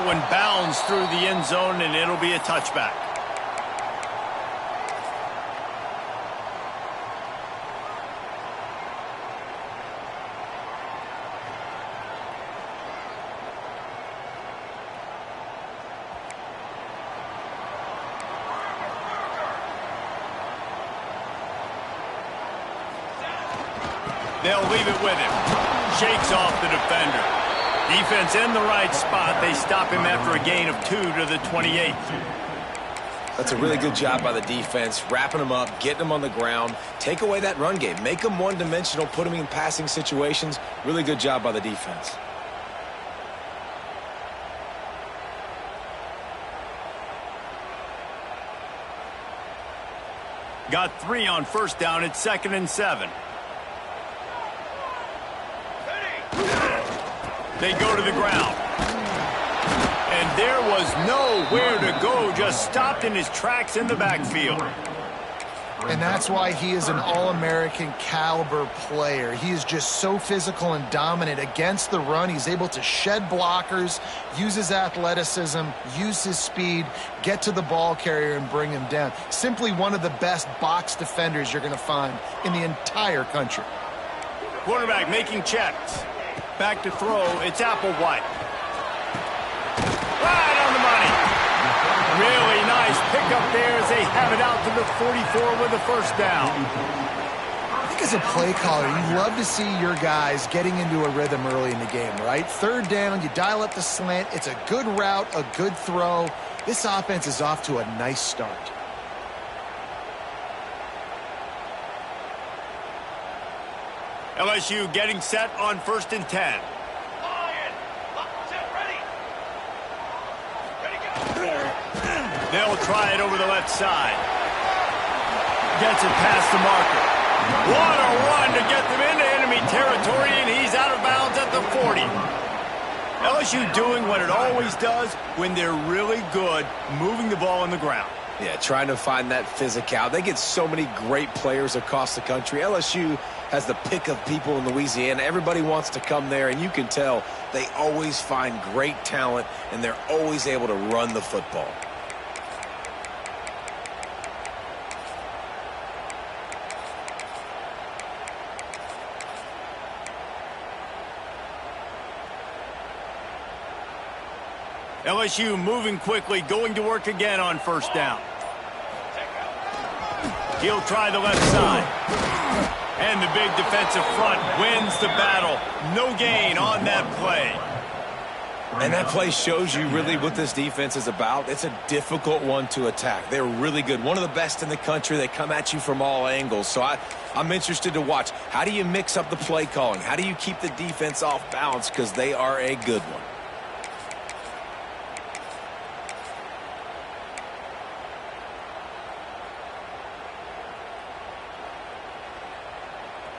That one bounds through the end zone, and it'll be a touchback. They'll leave it with him. Shakes off the defender. Defense in the right spot. They stop him after a gain of 2 to the 28. That's a really good job by the defense, wrapping him up, getting him on the ground. Take away that run game. Make him one-dimensional, put him in passing situations. Really good job by the defense. Got 3 on first down. It's 2nd and 7. They go to the ground. And there was nowhere to go, just stopped in his tracks in the backfield. And that's why he is an All-American caliber player. He is just so physical and dominant against the run. He's able to shed blockers, use his athleticism, use his speed, get to the ball carrier and bring him down. Simply one of the best box defenders you're going to find in the entire country. Quarterback making checks. Back to throw, it's Applewhite. Right on the money. Really nice pickup there as they have it out to the 44 with a first down. I think as a play caller, you love to see your guys getting into a rhythm early in the game, right? 3rd down, you dial up the slant. It's a good route, a good throw. This offense is off to a nice start. LSU getting set on 1st and 10. They'll try it over the left side. Gets it past the marker. What a run to get them into enemy territory, and he's out of bounds at the 40. LSU doing what it always does when they're really good, moving the ball on the ground. Yeah, trying to find that physicality. They get so many great players across the country. LSU has the pick of people in Louisiana. Everybody wants to come there, and you can tell they always find great talent, and they're always able to run the football. LSU moving quickly, going to work again on 1st down. He'll try the left side. And the big defensive front wins the battle. No gain on that play. And that play shows you really what this defense is about. It's a difficult one to attack. They're really good. One of the best in the country. They come at you from all angles. So I'm interested to watch. How do you mix up the play calling? How do you keep the defense off balance? Because they are a good one.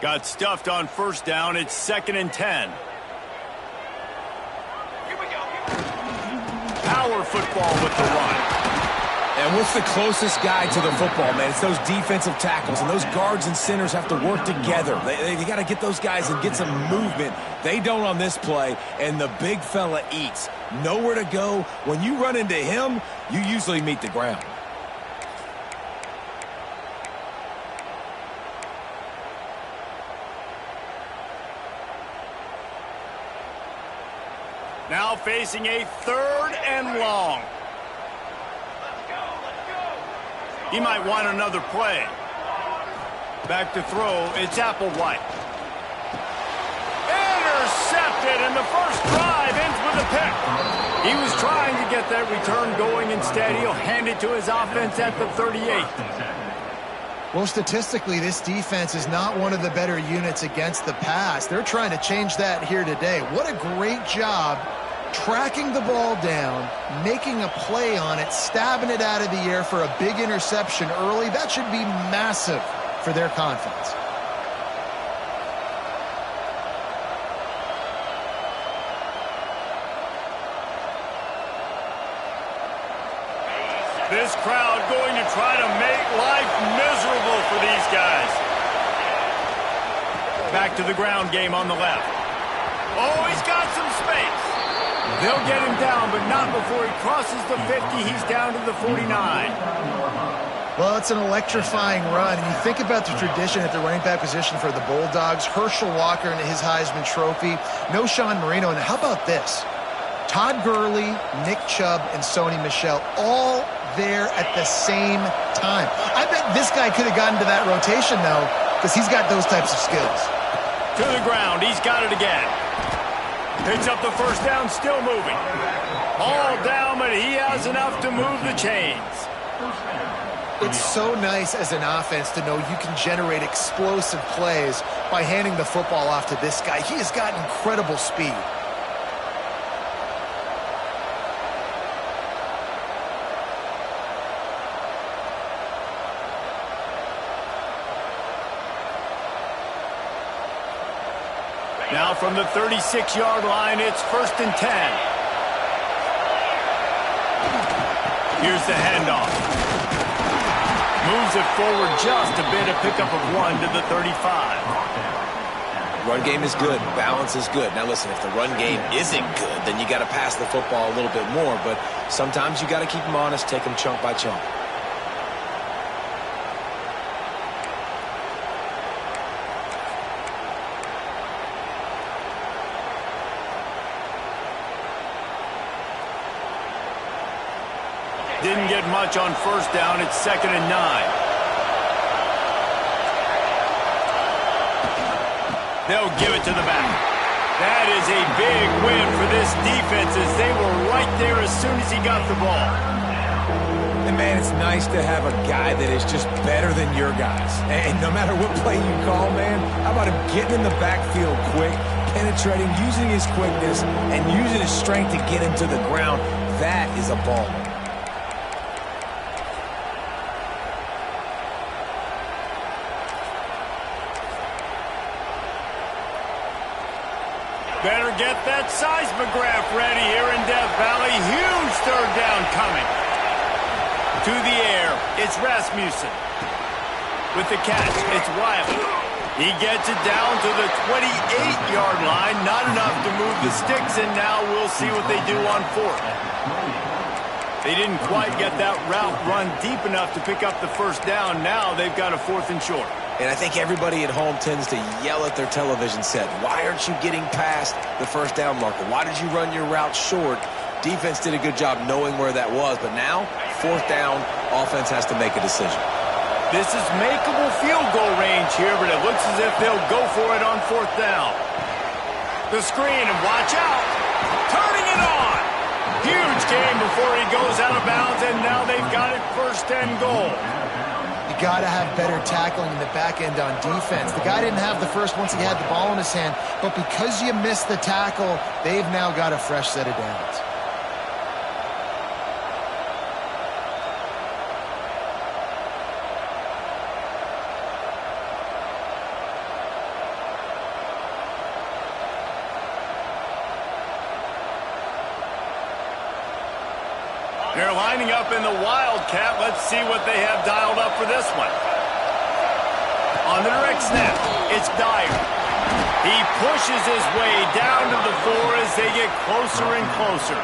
Got stuffed on 1st down. It's 2nd and 10. Here we go. Power football with the run. And what's the closest guy to the football, man? It's those defensive tackles, and those guards and centers have to work together. They got to get those guys and get some movement. They don't on this play, and the big fella eats. Nowhere to go. When you run into him, you usually meet the ground. Now facing a 3rd and long. He might want another play. Back to throw, it's Applewhite. Intercepted, and the first drive ends with a pick. He was trying to get that return going. Instead, he'll hand it to his offense at the 38. Well, statistically, this defense is not one of the better units against the pass. They're trying to change that here today. What a great job tracking the ball down, making a play on it, stabbing it out of the air for a big interception early. That should be massive for their confidence. This crowd going to try to make life miserable for these guys. Back to the ground game on the left. Oh, he's got some space. They'll get him down, but not before he crosses the 50. He's down to the 49. Well, it's an electrifying run. And you think about the tradition at the running back position for the Bulldogs. Herschel Walker and his Heisman Trophy. No Sean Marino. And how about this? Todd Gurley, Nick Chubb, and Sony Michel all there at the same time. I bet this guy could have gotten to that rotation, though, because he's got those types of skills. To the ground. He's got it again. Picks up the first down, still moving. All down, but he has enough to move the chains. It's so nice as an offense to know you can generate explosive plays by handing the football off to this guy. He has got incredible speed. Now from the 36-yard line, it's 1st and 10. Here's the handoff. Moves it forward just a bit, a pickup of 1 to the 35. Run game is good. Balance is good. Now listen, if the run game isn't good, then you got to pass the football a little bit more. But sometimes you got to keep them honest, take them chunk by chunk. Didn't get much on 1st down. It's 2nd and 9. They'll give it to the back. That is a big win for this defense as they were right there as soon as he got the ball. And, man, it's nice to have a guy that is just better than your guys. And no matter what play you call, man, how about him getting in the backfield quick, penetrating, using his quickness, and using his strength to get him to the ground? That is a ball. Better get that seismograph ready here in Death Valley. Huge 3rd down coming. To the air, it's Rasmussen. With the catch, it's Wiley. He gets it down to the 28-yard line. Not enough to move the sticks, and now we'll see what they do on 4th. They didn't quite get that route run deep enough to pick up the 1st down. Now they've got a 4th and short. And I think everybody at home tends to yell at their television set, why aren't you getting past the 1st down marker? Why did you run your route short? Defense did a good job knowing where that was, but now, 4th down, offense has to make a decision. This is makeable field goal range here, but it looks as if they'll go for it on 4th down. The screen, and watch out. Turning it on. Huge game before he goes out of bounds, and now they've got it 1st and goal. You got to have better tackling in the back end on defense. The guy didn't have the first once he had the ball in his hand, but because you missed the tackle, they've now got a fresh set of downs. They're lining up in the Wildcat. Let's see what they have dialed up for this one. On the direct snap, it's Dyer. He pushes his way down to the 4 as they get closer and closer.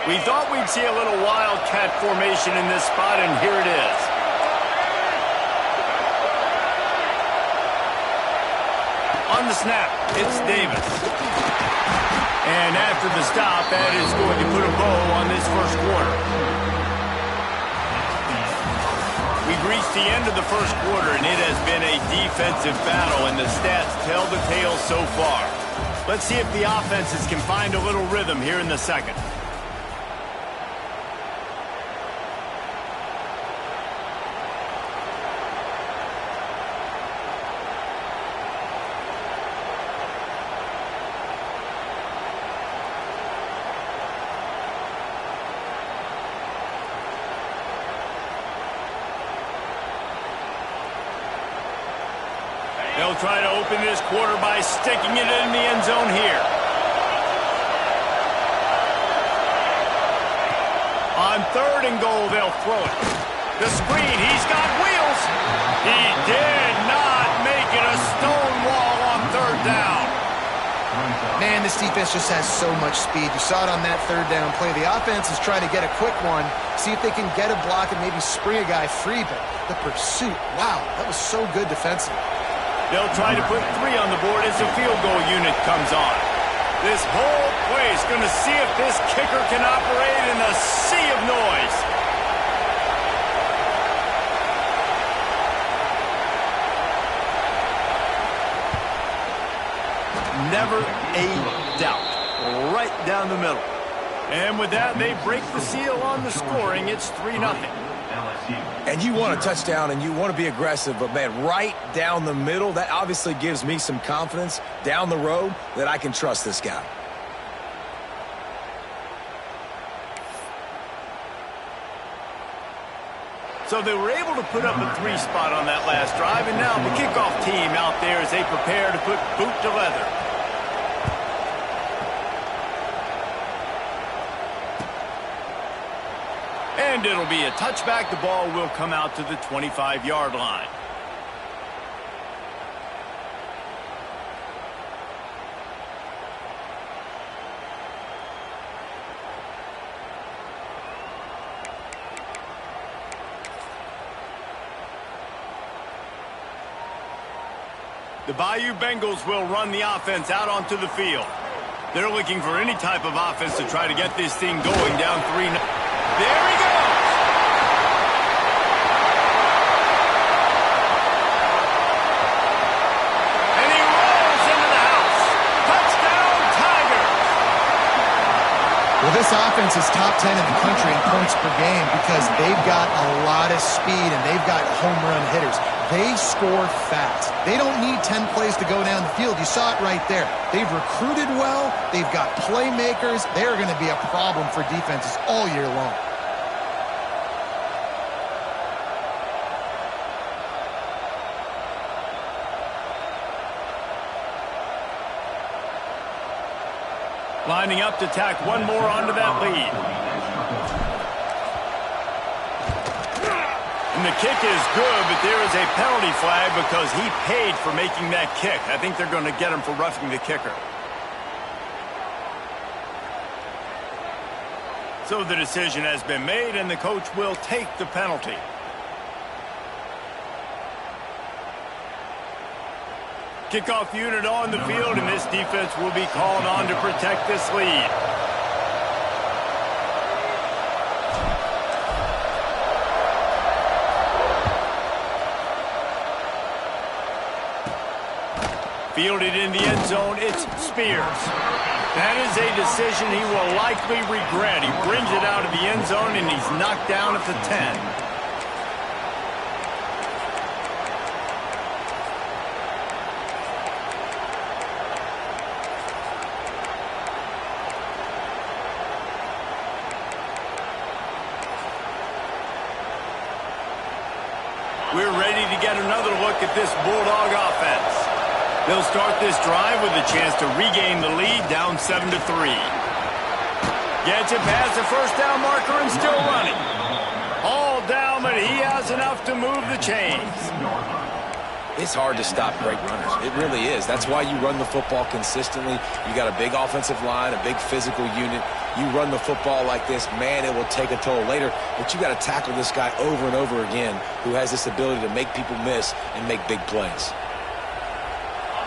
We thought we'd see a little Wildcat formation in this spot, and here it is. On the snap, it's Davis. And after the stop, that is going to put a bow on this 1st quarter. We've reached the end of the 1st quarter, and it has been a defensive battle, and the stats tell the tale so far. Let's see if the offenses can find a little rhythm here in the 2nd. They'll try to open this quarter by sticking it in the end zone here. On 3rd and goal, they'll throw it. The screen, he's got wheels. He did not make it a stone wall on 3rd down. Man, this defense just has so much speed. You saw it on that 3rd down play. The offense is trying to get a quick one, see if they can get a block and maybe spring a guy free, but the pursuit, wow, that was so good defensively. They'll try to put 3 on the board as the field goal unit comes on. This whole play is going to see if this kicker can operate in a sea of noise. Never a doubt. Right down the middle. And with that, they break the seal on the scoring. It's 3-0. And you want a touchdown and you want to be aggressive, but, man, right down the middle, that obviously gives me some confidence down the road that I can trust this guy. So they were able to put up a 3 spot on that last drive, and now the kickoff team out there as they prepare to put boot to leather. And it'll be a touchback. The ball will come out to the 25-yard line. The Bayou Bengals will run the offense out onto the field. They're looking for any type of offense to try to get this thing going down 3. There he goes! And he rolls into the house. Touchdown, Tigers! Well, this offense is top 10 in the country in points per game because they've got a lot of speed and they've got home run hitters. They score fast. They don't need 10 plays to go down the field. You saw it right there. They've recruited well. They've got playmakers. They're going to be a problem for defenses all year long. Lining up to tack one more onto that lead. And the kick is good, but there is a penalty flag because he paid for making that kick. I think they're going to get him for roughing the kicker. So the decision has been made, and the coach will take the penalty. Kickoff unit on the field, and this defense will be called on to protect this lead. Fielded in the end zone, it's Spears. That is a decision he will likely regret. He brings it out of the end zone, and he's knocked down at the 10. We're ready to get another look at this Bulldog offense. They'll start this drive with a chance to regain the lead down 7-3. Gets it past the first down marker and still running. All down, but he has enough to move the chains. It's hard to stop great runners. It really is. That's why you run the football consistently. You got a big offensive line, a big physical unit. You run the football like this, man, it will take a toll later. But you got to tackle this guy over and over again who has this ability to make people miss and make big plays.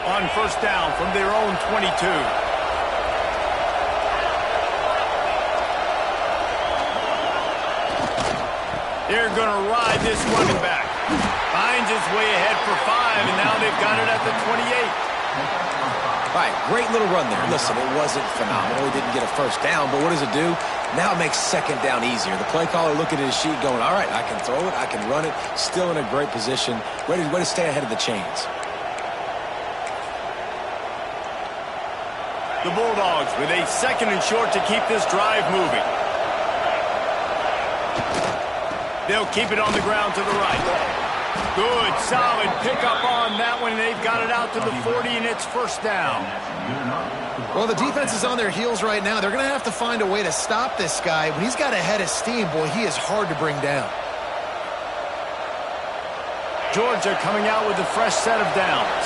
On first down from their own 22. They're going to ride this running back. Finds his way ahead for 5, and now they've got it at the 28. All right, great little run there. Listen, it wasn't phenomenal. He didn't get a first down, but what does it do? Now it makes second down easier. The play caller looking at his sheet going, all right, I can throw it, I can run it, still in a great position, ready to stay ahead of the chains. The Bulldogs with a 2nd and short to keep this drive moving. They'll keep it on the ground to the right. Good, solid pickup on that one. They've got it out to the 40, and it's first down. Well, the defense is on their heels right now. They're going to have to find a way to stop this guy. When he's got a head of steam, boy, he is hard to bring down. Georgia coming out with a fresh set of downs.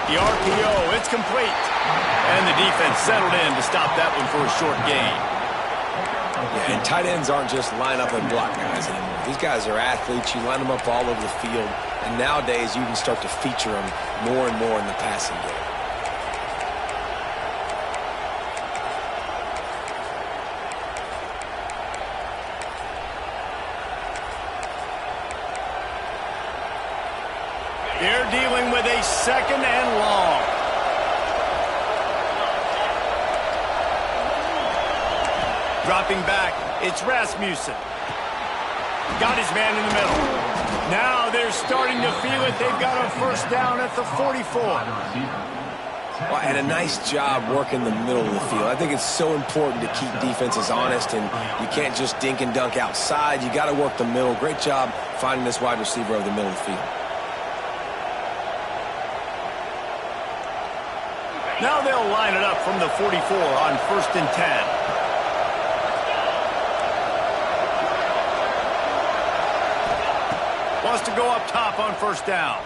The RPO, it's complete. And the defense settled in to stop that one for a short gain. Yeah, and tight ends aren't just line up and block guys anymore. These guys are athletes. You line them up all over the field. And nowadays, you can start to feature them more and more in the passing game. They're dealing with a second and long. Dropping back, it's Rasmussen. Got his man in the middle. Now they're starting to feel it. They've got a first down at the 44. Well, and a nice job working the middle of the field. I think it's so important to keep defenses honest, and you can't just dink and dunk outside. You got to work the middle. Great job finding this wide receiver over the middle of the field. Now they'll line it up from the 44 on 1st and 10. Wants to go up top on first down.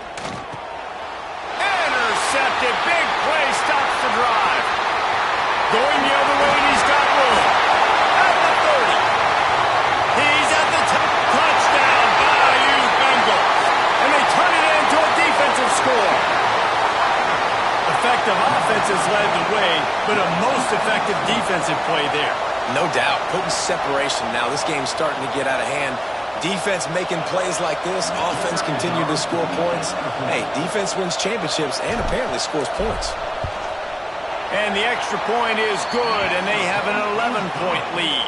Intercepted. Big play stops the drive. Going the other way, and he's got room. At the 30. He's at the top. Touchdown, Bayou Bengals. And they turn it into a defensive score. Effective offenses led the way, but a most effective defensive play there. No doubt. Putting separation now. This game's starting to get out of hand. Defense making plays like this. Offense continue to score points. Hey, defense wins championships and apparently scores points. And the extra point is good, and they have an 11-point lead.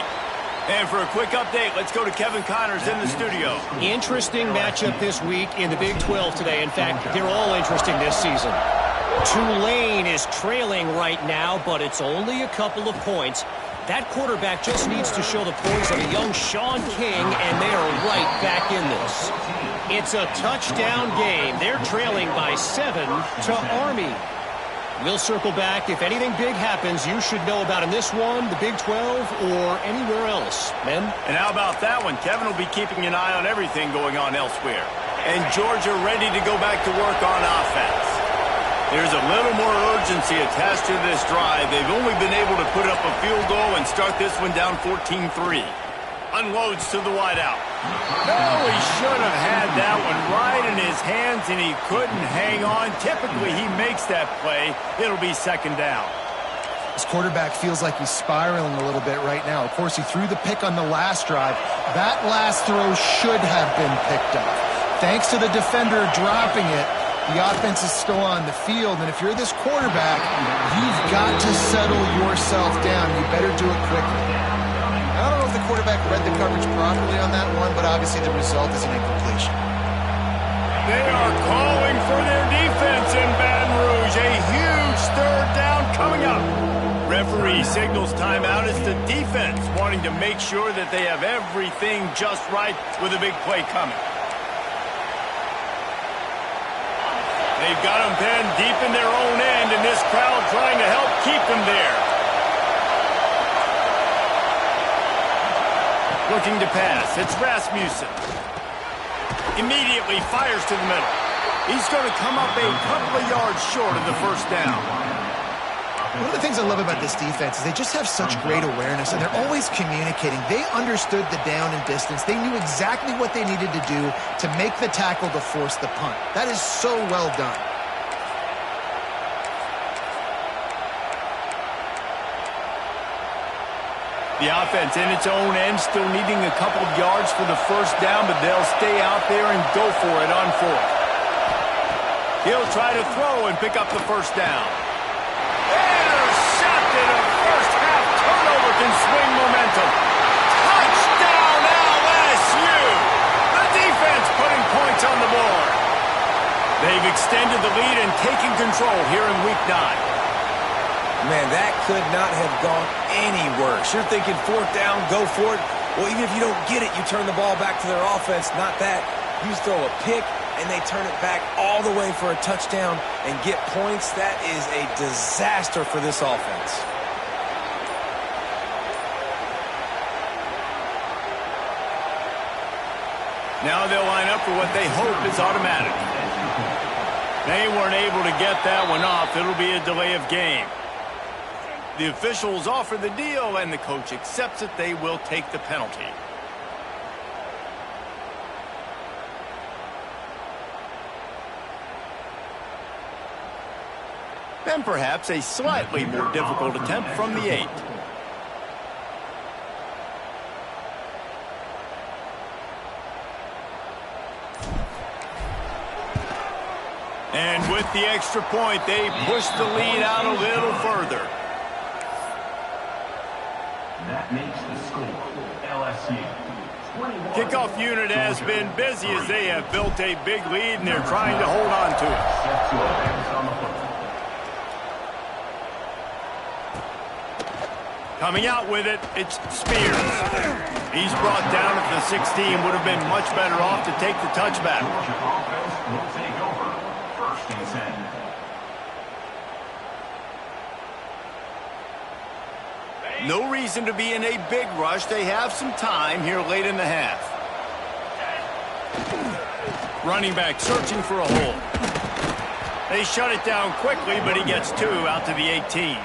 And for a quick update, let's go to Kevin Connors in the studio. Interesting matchup this week in the Big 12 today. In fact, they're all interesting this season. Tulane is trailing right now, but it's only a couple of points. That quarterback just needs to show the poise of a young Sean King, and they are right back in this. It's a touchdown game. They're trailing by 7 to Army. We'll circle back. If anything big happens, you should know about in this one, the Big 12, or anywhere else. Men? And how about that one? Kevin will be keeping an eye on everything going on elsewhere. And Georgia ready to go back to work on offense. There's a little more urgency attached to this drive. They've only been able to put up a field goal and start this one down 14-3. Unloads to the wideout. Oh, he should have had that one right in his hands, and he couldn't hang on. Typically, he makes that play. It'll be second down. This quarterback feels like he's spiraling a little bit right now. Of course, he threw the pick on the last drive. That last throw should have been picked up. Thanks to the defender dropping it, the offense is still on the field, and if you're this quarterback, you've got to settle yourself down. You better do it quickly. I don't know if the quarterback read the coverage properly on that one, but obviously the result is an incompletion. They are calling for their defense in Baton Rouge. A huge third down coming up. Referee signals timeout as the defense wanting to make sure that they have everything just right with a big play coming. They've got them pinned deep in their own end, and this crowd trying to help keep them there. Looking to pass. It's Rasmussen. Immediately fires to the middle. He's going to come up a couple of yards short of the first down. One of the things I love about this defense is they just have such great awareness, and they're always communicating. They understood the down and distance. They knew exactly what they needed to do to make the tackle to force the punt. That is so well done. The offense in its own end still needing a couple of yards for the first down, but they'll stay out there and go for it on fourth. He'll try to throw and pick up the first down. Intercepted. A first half turnover can swing momentum. Touchdown LSU. The defense putting points on the board. They've extended the lead and taken control here in week 9. Man, that could not have gone any worse. You're thinking fourth down, go for it. Well, even if you don't get it, you turn the ball back to their offense. Not that. You throw a pick, and they turn it back all the way for a touchdown and get points. That is a disaster for this offense. Now they'll line up for what they hope is automatic. They weren't able to get that one off. It'll be a delay of game. The officials offer the deal, and the coach accepts it. They will take the penalty. And perhaps a slightly more difficult attempt from the 8. And with the extra point, they push the lead out a little further. That makes the score LSU. Kickoff unit has been busy as they have built a big lead, and they're trying to hold on to it. Coming out with it, it's Spears. He's brought down at the 16. Would have been much better off to take the touchback. No reason to be in a big rush. They have some time here late in the half. Running back searching for a hole. They shut it down quickly, but he gets 2 out to the 18.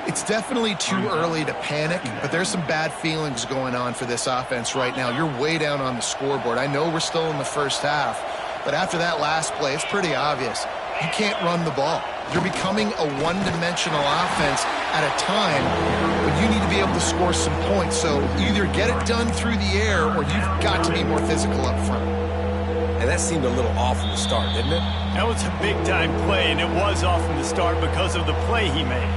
It's definitely too early to panic, but there's some bad feelings going on for this offense right now. You're way down on the scoreboard. I know we're still in the first half, but after that last play, it's pretty obvious. You can't run the ball. You're becoming a one-dimensional offense at a time when you need to be able to score some points. So either get it done through the air or you've got to be more physical up front. And that seemed a little off from the start, didn't it? That was a big-time play, and it was off from the start because of the play he made.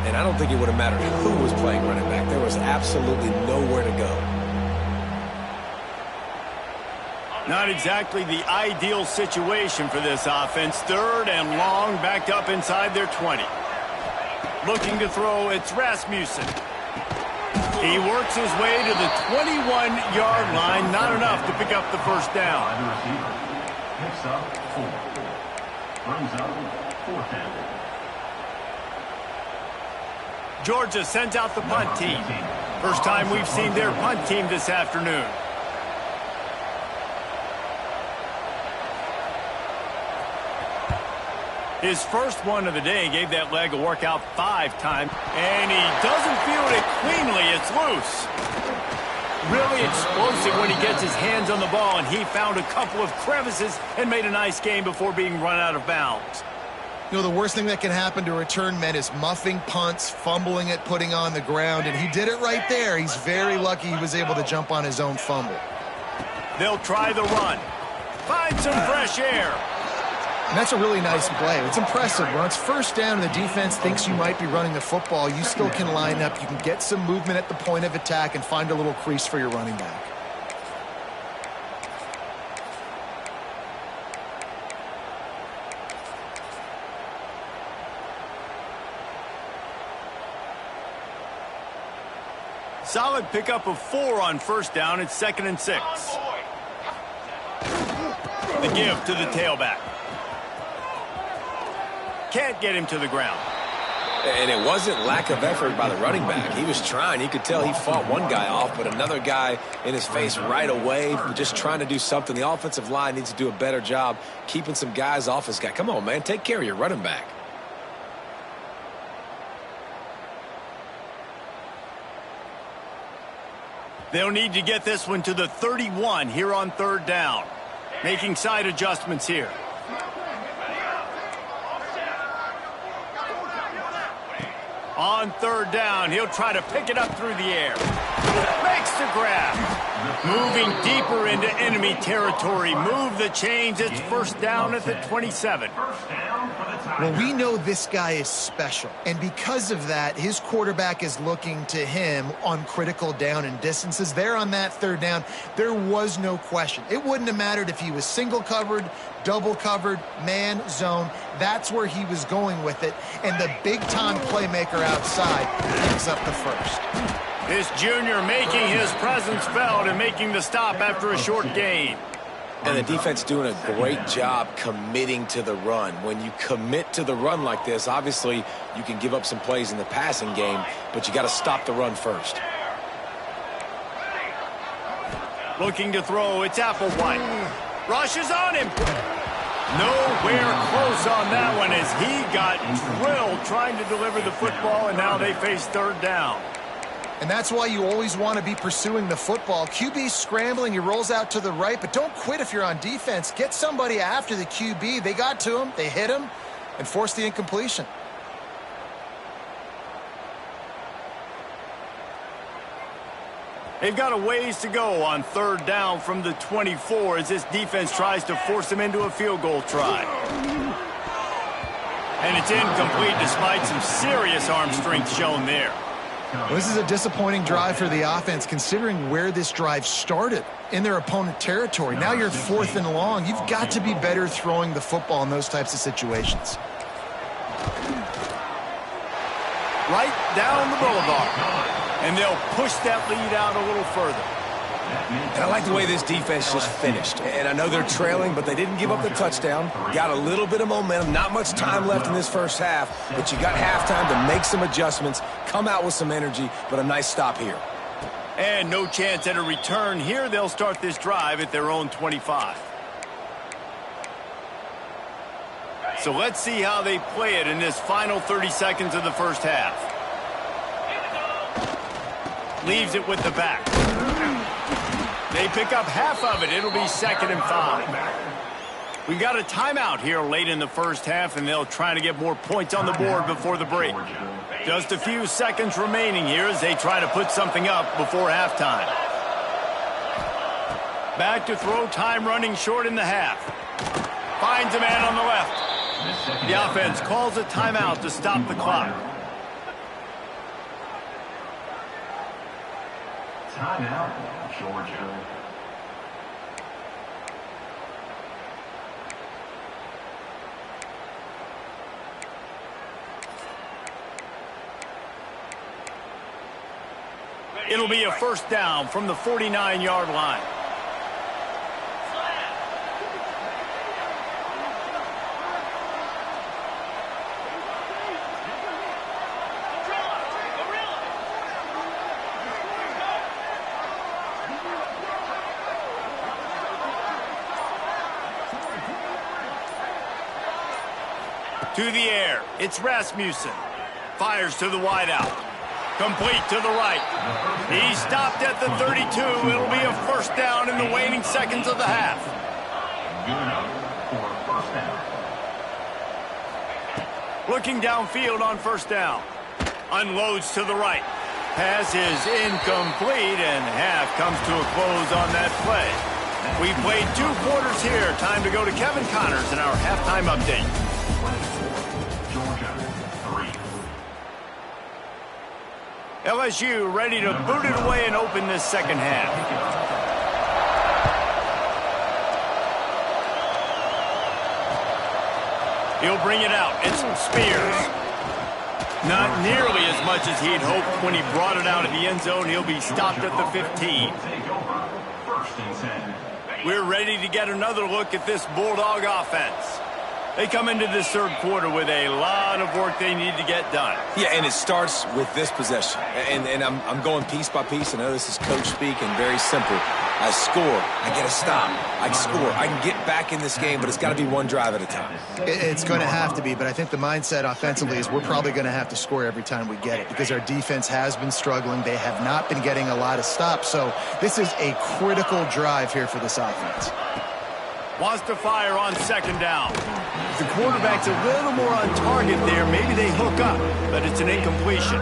And I don't think it would have mattered who was playing running back. There was absolutely nowhere to go. Not exactly the ideal situation for this offense. 3rd and long, backed up inside their 20. Looking to throw, it's Rasmussen. He works his way to the 21-yard line. Not enough to pick up the first down. Picks up 4. Brings up 4th down. Georgia sends out the punt team. First time we've seen their punt team this afternoon. His first one of the day gave that leg a workout 5 times, and he doesn't feel it cleanly. It's loose. Really explosive when he gets his hands on the ball, and he found a couple of crevices and made a nice game before being run out of bounds. You know, the worst thing that can happen to return men is muffing punts, fumbling it, putting on the ground, and he did it right there. He's very lucky he was able to jump on his own fumble. They'll try the run. Find some fresh air. And that's a really nice play. It's impressive. When it's first down and the defense thinks you might be running the football, you still can line up. You can get some movement at the point of attack and find a little crease for your running back. Solid pickup of 4 on first down. It's 2nd and 6. The give to the tailback. Can't get him to the ground. And it wasn't lack of effort by the running back. He was trying. You could tell he fought one guy off, but another guy in his face right away, just trying to do something. The offensive line needs to do a better job keeping some guys off his guy. Come on, man. Take care of your running back. They'll need to get this one to the 31 here on 3rd down. Making side adjustments here. On 3rd down, he'll try to pick it up through the air. Makes the grab. Moving deeper into enemy territory. Move the chains. It's first down at the 27. Well, we know this guy is special, and because of that, his quarterback is looking to him on critical down and distances. There on that third down, there was no question. It wouldn't have mattered if he was single covered, double covered, man, zone. That's where he was going with it, and the big-time playmaker outside picks up the first. This junior making his presence felt and making the stop after a short gain. And the defense doing a great job committing to the run. When you commit to the run like this, obviously you can give up some plays in the passing game, but you got to stop the run first. Looking to throw, it's Applewhite. Rushes on him. Nowhere close on that one as he got drilled trying to deliver the football, and now they face third down. And that's why you always want to be pursuing the football. QB scrambling, he rolls out to the right, but don't quit if you're on defense. Get somebody after the QB. They got to him, they hit him, and forced the incompletion. They've got a ways to go on third down from the 24 as this defense tries to force them into a field goal try. And it's incomplete despite some serious arm strength shown there. Well, this is a disappointing drive for the offense considering where this drive started in their opponent territory. Now you're 4th and long. You've got to be better throwing the football in those types of situations. Right down the boulevard. And they'll push that lead out a little further. And I like the way this defense just finished. And I know they're trailing, but they didn't give up the touchdown. Got a little bit of momentum. Not much time left in this first half, but you got halftime to make some adjustments, come out with some energy, but a nice stop here. And no chance at a return here. They'll start this drive at their own 25. So let's see how they play it in this final 30 seconds of the first half. Leaves it with the back. They pick up half of it. It'll be 2nd and 5. We got a timeout here late in the first half, and they'll try to get more points on the board before the break. Just a few seconds remaining here as they try to put something up before halftime. Back to throw, time running short in the half. Finds a man on the left. The offense calls a timeout to stop the clock. Timeout, Georgia. It'll be a first down from the 49-yard line. To the air, it's Rasmussen. Fires to the wideout. Complete to the right. He stopped at the 32. It'll be a first down in the waning seconds of the half. Good enough for a first down. Looking downfield on first down. Unloads to the right. Pass is incomplete, and half comes to a close on that play. We played 2 quarters here. Time to go to Kevin Connors in our halftime update. LSU ready to boot it away and open this second half. He'll bring it out. It's Spears. Not nearly as much as he'd hoped when he brought it out of the end zone. He'll be stopped at the 15. We're ready to get another look at this Bulldog offense. They come into this third quarter with a lot of work they need to get done. Yeah, and it starts with this possession. And I'm going piece by piece. I know this is coach speak and very simple. I score. I get a stop. I score. I can get back in this game, but it's got to be one drive at a time. It's going to have to be, but I think the mindset offensively is we're probably going to have to score every time we get it because our defense has been struggling. They have not been getting a lot of stops. So this is a critical drive here for this offense. Wants to fire on second down. If the quarterback's a little more on target there, maybe they hook up, but it's an incompletion.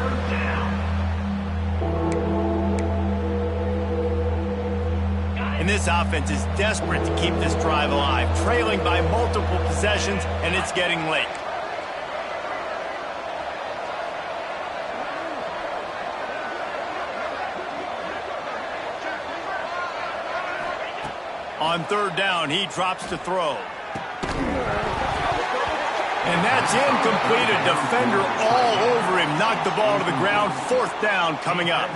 And this offense is desperate to keep this drive alive, trailing by multiple possessions, and it's getting late. On third down, he drops to throw. And that's incomplete. A defender all over him. Knocked the ball to the ground. Fourth down coming up.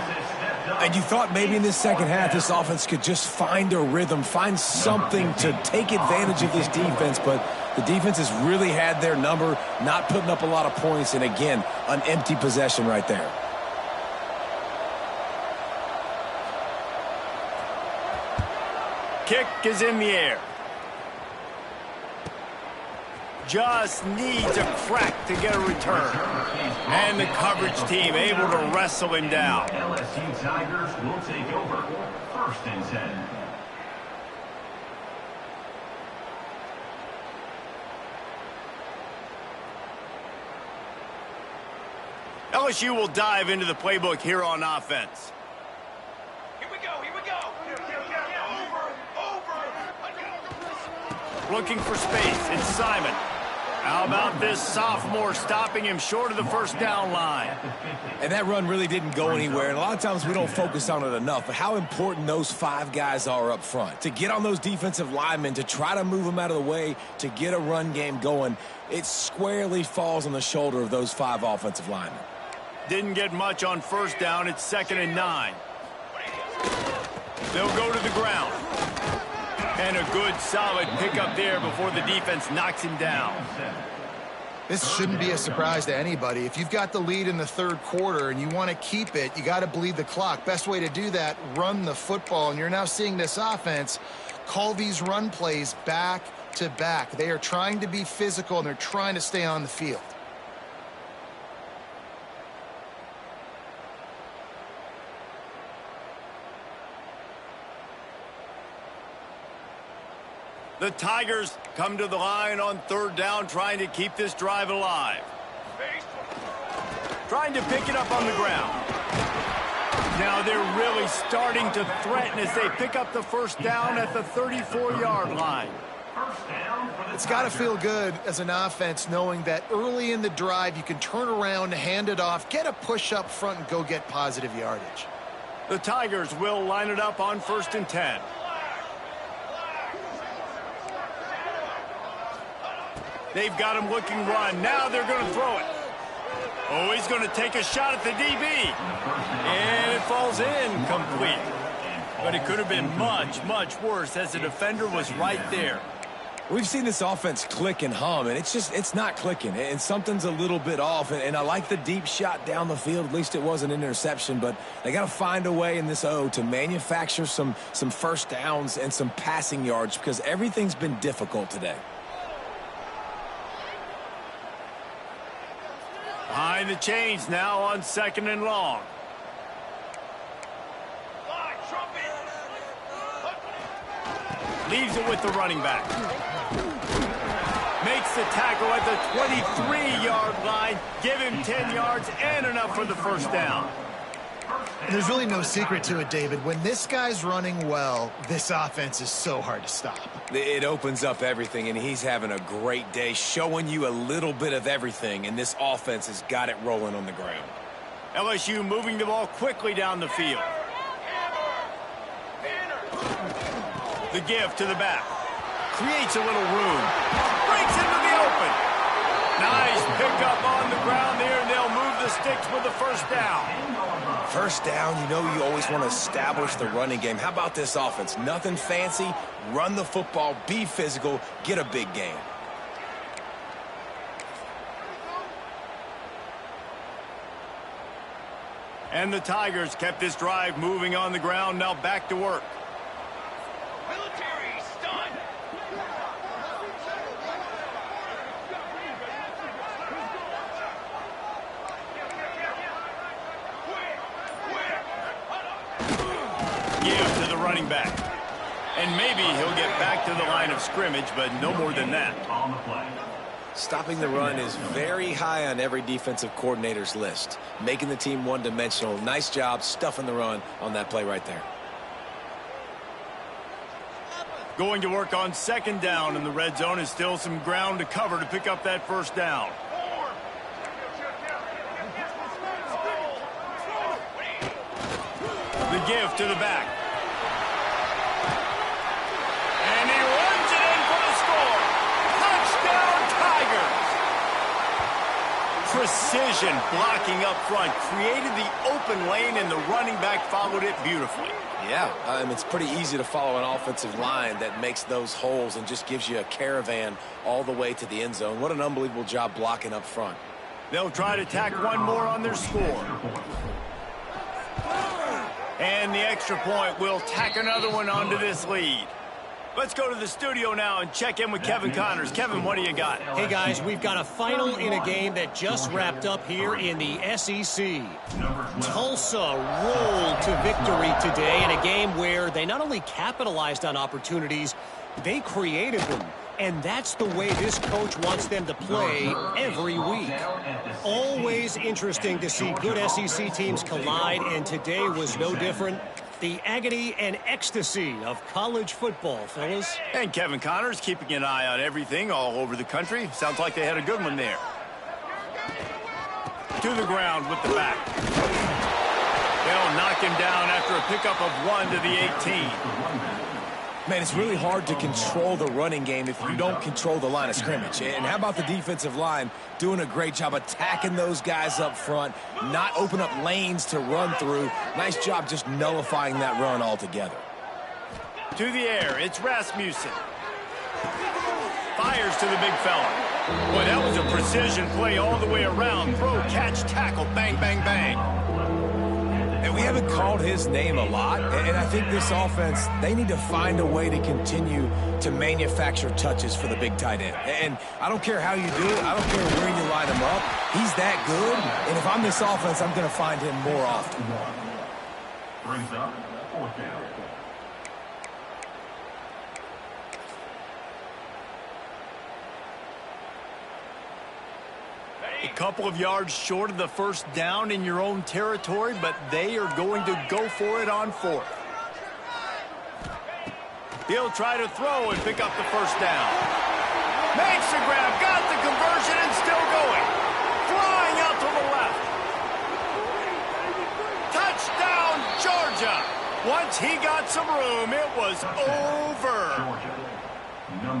And you thought maybe in this second half this offense could just find a rhythm, find something to take advantage of this defense, but the defense has really had their number, not putting up a lot of points, and again, an empty possession right there. Kick is in the air. Just needs a crack to get a return. And the coverage team able to wrestle him down. LSU Tigers will take over. 1st and 10. LSU will dive into the playbook here on offense. Here we go, here we go. Over. Looking for space. It's Simon. How about this sophomore stopping him short of the first down line? And that run really didn't go anywhere, and a lot of times we don't focus on it enough, but how important those 5 guys are up front. To get on those defensive linemen, to try to move them out of the way, to get a run game going, it squarely falls on the shoulder of those 5 offensive linemen. Didn't get much on first down. It's 2nd and 9. They'll go to the ground. And a good, solid pickup there before the defense knocks him down. This shouldn't be a surprise to anybody. If you've got the lead in the third quarter and you want to keep it, you got to bleed the clock. Best way to do that, run the football. And you're now seeing this offense call these run plays back to back. They are trying to be physical, and they're trying to stay on the field. The Tigers come to the line on third down, trying to keep this drive alive. Trying to pick it up on the ground. Now they're really starting to threaten as they pick up the first down at the 34-yard line. It's got to feel good as an offense knowing that early in the drive you can turn around, hand it off, get a push up front, and go get positive yardage. The Tigers will line it up on 1st and 10. They've got him looking run. Now they're going to throw it. Oh, he's going to take a shot at the DB. And it falls incomplete. But it could have been much, much worse as the defender was right there. We've seen this offense click and hum, and it's not clicking, and something's a little bit off. And I like the deep shot down the field. At least it wasn't an interception, but they got to find a way in this O to manufacture some first downs and some passing yards because everything's been difficult today. Behind the chains now on 2nd and long. Leaves it with the running back. Makes the tackle at the 23-yard line. Give him 10 yards and enough for the first down. There's really no secret to it, David. When this guy's running well, this offense is so hard to stop. It opens up everything, and he's having a great day, showing you a little bit of everything, and this offense has got it rolling on the ground. LSU moving the ball quickly down the field. The give to the back. Creates a little room. Breaks into the open. Nice pickup on the ground there, and they'll move the sticks with the first down. First down, you know you always want to establish the running game. How about this offense? Nothing fancy. Run the football, be physical, get a big gain. And the Tigers kept this drive moving on the ground. Now back to work. Military stun. Give to the running back. And maybe he'll get back to the line of scrimmage, but no more than that. On the play. Stopping the run is very high on every defensive coordinator's list. Making the team one-dimensional. Nice job stuffing the run on that play right there. Going to work on second down, and the red zone is still some ground to cover to pick up that first down. The give to the back. And he runs it in for the score. Touchdown, Tigers! Precision blocking up front created the open lane, and the running back followed it beautifully. Yeah, it's pretty easy to follow an offensive line that makes those holes and just gives you a caravan all the way to the end zone. What an unbelievable job blocking up front. They'll try to tack one more on their score. And the extra point will tack another one onto this lead. Let's go to the studio now and check in with Kevin Connors. Kevin, what do you got? Hey, guys, we've got a final in a game that just wrapped up here in the SEC. Tulsa rolled to victory today in a game where they not only capitalized on opportunities, they created them. And that's the way this coach wants them to play every week. Always interesting to see good SEC teams collide, and today was no different. The agony and ecstasy of college football, fellas. And Kevin Connors keeping an eye on everything all over the country. Sounds like they had a good one there. To the ground with the back. They'll knock him down after a pickup of 1 to the 18. Man, it's really hard to control the running game if you don't control the line of scrimmage. And how about the defensive line doing a great job attacking those guys up front, not open up lanes to run through. Nice job just nullifying that run altogether. To the air, it's Rasmussen. Fires to the big fella. Boy, that was a precision play all the way around. Throw, catch, tackle, bang, bang, bang. And we haven't called his name a lot, and I think this offense, they need to find a way to continue to manufacture touches for the big tight end. And I don't care how you do it. I don't care where you line him up. He's that good, and if I'm this offense, I'm going to find him more often. Brings up fourth down. A couple of yards short of the first down in your own territory, but they are going to go for it on fourth. He'll try to throw and pick up the first down. Makes the grab, got the conversion, and still going. Flying out to the left. Touchdown, Georgia. Once he got some room, it was over.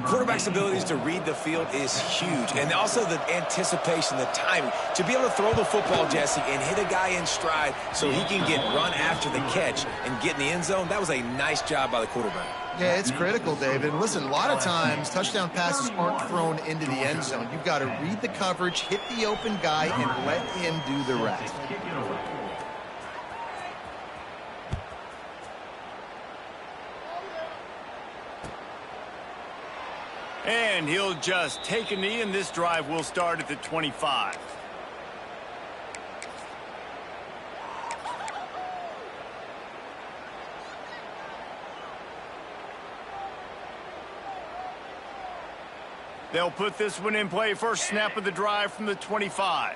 Quarterback's abilities to read the field is huge, and also the anticipation, the timing. To be able to throw the football, Jesse, and hit a guy in stride so he can get run after the catch and get in the end zone, that was a nice job by the quarterback. Yeah, it's critical, David. And listen, a lot of times touchdown passes aren't thrown into the end zone. You've got to read the coverage, hit the open guy, and let him do the rest. And he'll just take a knee, and this drive will start at the 25. They'll put this one in play. First snap of the drive from the 25.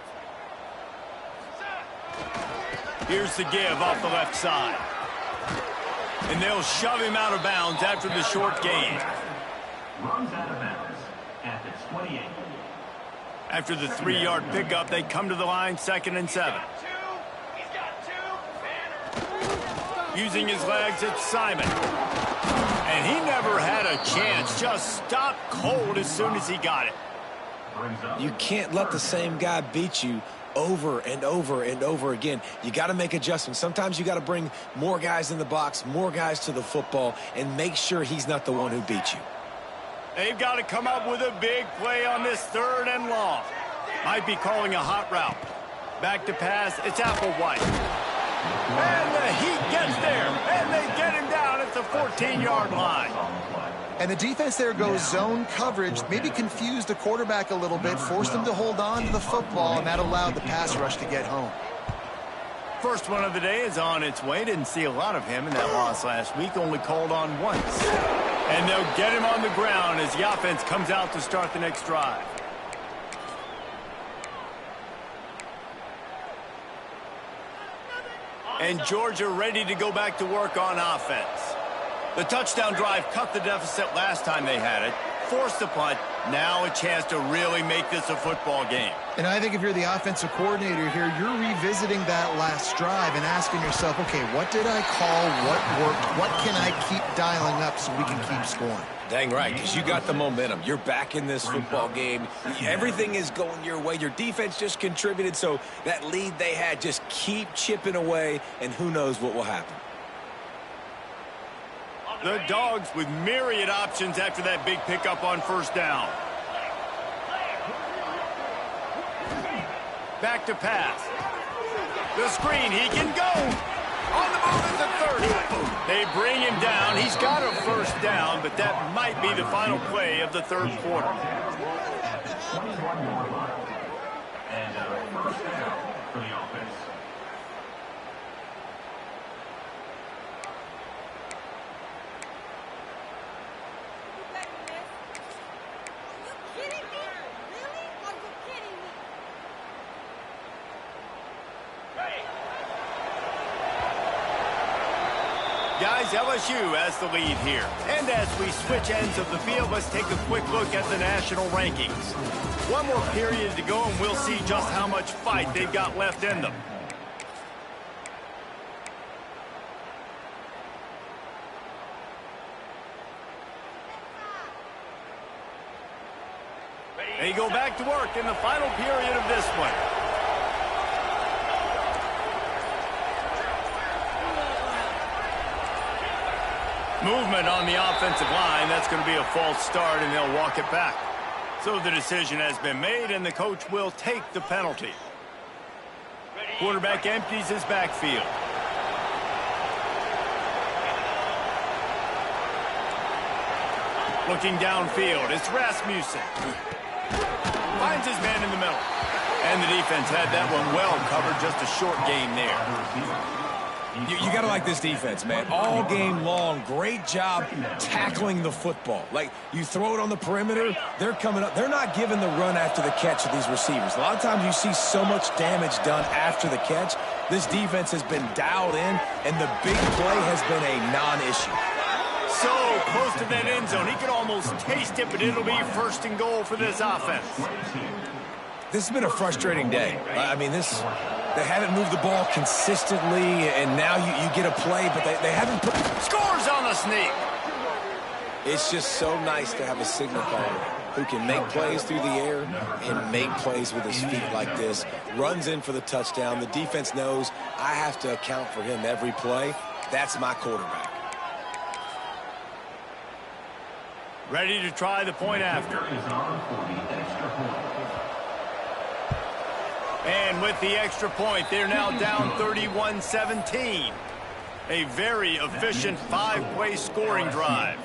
Here's the give off the left side. And they'll shove him out of bounds after the short gain. Runs out of bounds at the 28. After the 3-yard pickup, they come to the line, 2nd and 7. He's got 2. Using his legs, it's Simon. And he never had a chance. Just stopped cold as soon as he got it. You can't let the same guy beat you over and over and over again. You got to make adjustments. Sometimes you got to bring more guys in the box, more guys to the football, and make sure he's not the one who beat you. They've got to come up with a big play on this 3rd and long. Might be calling a hot route. Back to pass, it's Applewhite. And the Heat gets there, and they get him down at the 14-yard line. And the defense there goes zone coverage, maybe confused the quarterback a little bit, forced him to hold on to the football, and that allowed the pass rush to get home. First one of the day is on its way. Didn't see a lot of him in that loss last week, only called on once. And they'll get him on the ground as the offense comes out to start the next drive. And Georgia ready to go back to work on offense. The touchdown drive cut the deficit last time they had it, forced the punt, now a chance to really make this a football game. And I think if you're the offensive coordinator here, you're revisiting that last drive and asking yourself, okay, what did I call? What worked? What can I keep dialing up so we can keep scoring? Dang right, because you got the momentum. You're back in this football game. Everything is going your way. Your defense just contributed, so that lead they had, just keep chipping away, and who knows what will happen. The Dogs with myriad options after that big pickup on first down. Back to pass. The screen, he can go. On the move at the 30. They bring him down. He's got a first down, but that might be the final play of the third quarter. And first down for the offense. Guys, LSU has the lead here. And as we switch ends of the field, let's take a quick look at the national rankings. One more period to go, and we'll see just how much fight they've got left in them. They go back to work in the final period of this one. Movement on the offensive line. That's going to be a false start, and they'll walk it back. So the decision has been made, and the coach will take the penalty. Quarterback empties his backfield. Looking downfield, it's Rasmussen. Finds his man in the middle. And the defense had that one well covered, just a short gain there. You got to like this defense, man. All game long, great job tackling the football. Like, you throw it on the perimeter, they're coming up. They're not giving the run after the catch to these receivers. A lot of times you see so much damage done after the catch. This defense has been dialed in, and the big play has been a non-issue. So close to that end zone. He could almost taste it, but it'll be first and goal for this offense. This has been a frustrating day. I mean, they haven't moved the ball consistently, and now you get a play, but they haven't put... Scores on the sneak. It's just so nice to have a signal caller who can make plays through the air and make plays with his feet like this. Runs in for the touchdown. The defense knows I have to account for him every play. That's my quarterback. Ready to try the point after. And with the extra point, they're now down 31-17. A very efficient five-play scoring drive.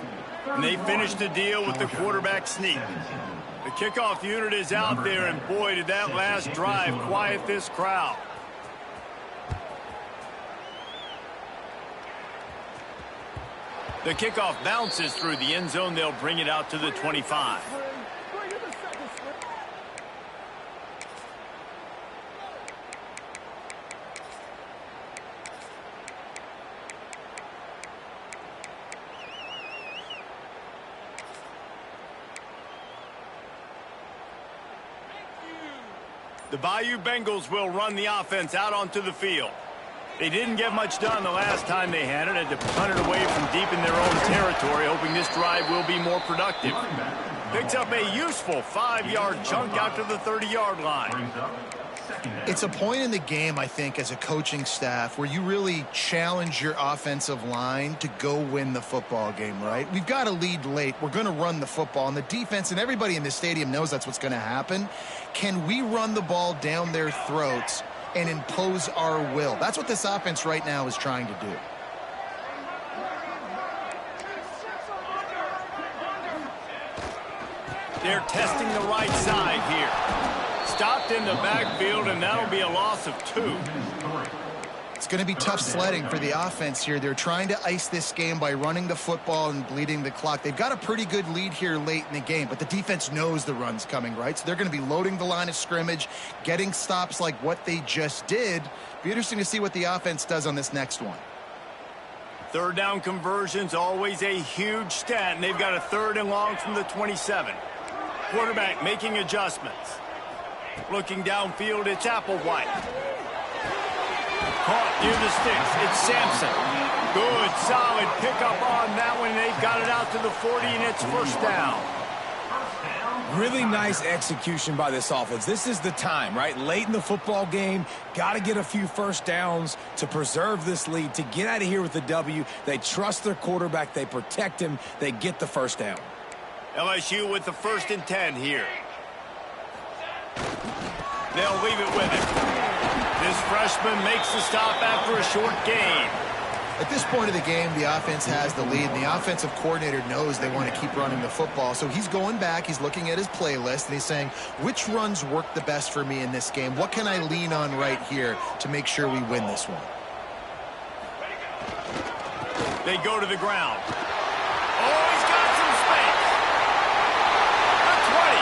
And they finished the deal with the quarterback sneak. The kickoff unit is out there, and boy, did that last drive quiet this crowd. The kickoff bounces through the end zone. They'll bring it out to the 25. The Bayou Bengals will run the offense out onto the field. They didn't get much done the last time they had it. Had to punt it away from deep in their own territory, hoping this drive will be more productive. Picks up a useful 5-yard chunk out to the 30-yard line. It's a point in the game, I think, as a coaching staff where you really challenge your offensive line to go win the football game, right? We've got a lead late. We're going to run the football. And the defense and everybody in this stadium knows that's what's going to happen. Can we run the ball down their throats and impose our will? That's what this offense right now is trying to do. They're testing the right side here. Stopped in the backfield, and that'll be a loss of 2. It's going to be tough sledding for the offense here. They're trying to ice this game by running the football and bleeding the clock. They've got a pretty good lead here late in the game, but the defense knows the run's coming, right? So they're going to be loading the line of scrimmage, getting stops like what they just did. Be interesting to see what the offense does on this next one. Third down conversion's always a huge stat, and they've got a 3rd and long from the 27. Quarterback making adjustments. Looking downfield, it's Applewhite. Caught near the sticks, it's Sampson. Good, solid pickup on that one. They've got it out to the 40, and it's 1st down. Really nice execution by this offense. This is the time, right? Late in the football game, got to get a few 1st downs to preserve this lead, to get out of here with the W. They trust their quarterback. They protect him. They get the 1st down. LSU with the 1st and 10 here. They'll leave it with him. This freshman makes the stop after a short gain. At this point of the game, the offense has the lead, and the offensive coordinator knows they want to keep running the football. So he's going back, he's looking at his playlist, and he's saying, which runs work the best for me in this game? What can I lean on right here to make sure we win this one? They go to the ground. Oh, he's got some space. The 20.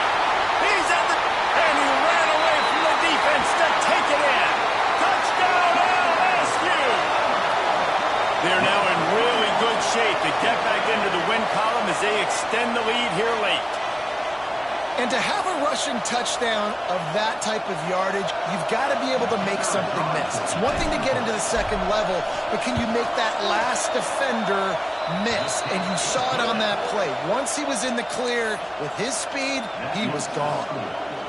He's at the... And he ran away from the defense to take it in. Touchdown, LSU! They're now in really good shape to get back into the win column as they extend the lead here late. And to have a rushing touchdown of that type of yardage, you've got to be able to make something miss. It's one thing to get into the 2nd level, but can you make that last defender miss? And you saw it on that play. Once he was in the clear with his speed, he was gone.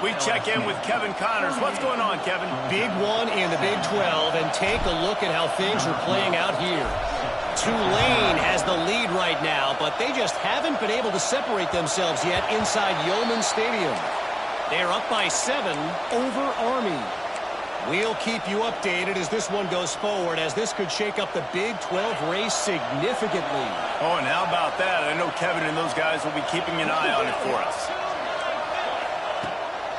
We check in with Kevin Connors. What's going on, Kevin? Big one in the Big 12, and take a look at how things are playing out here. Tulane has the lead right now, but they just haven't been able to separate themselves yet inside Yeoman Stadium. They're up by 7 over Army. We'll keep you updated as this one goes forward, as this could shake up the Big 12 race significantly. Oh, and how about that? I know Kevin and those guys will be keeping an eye on it for us.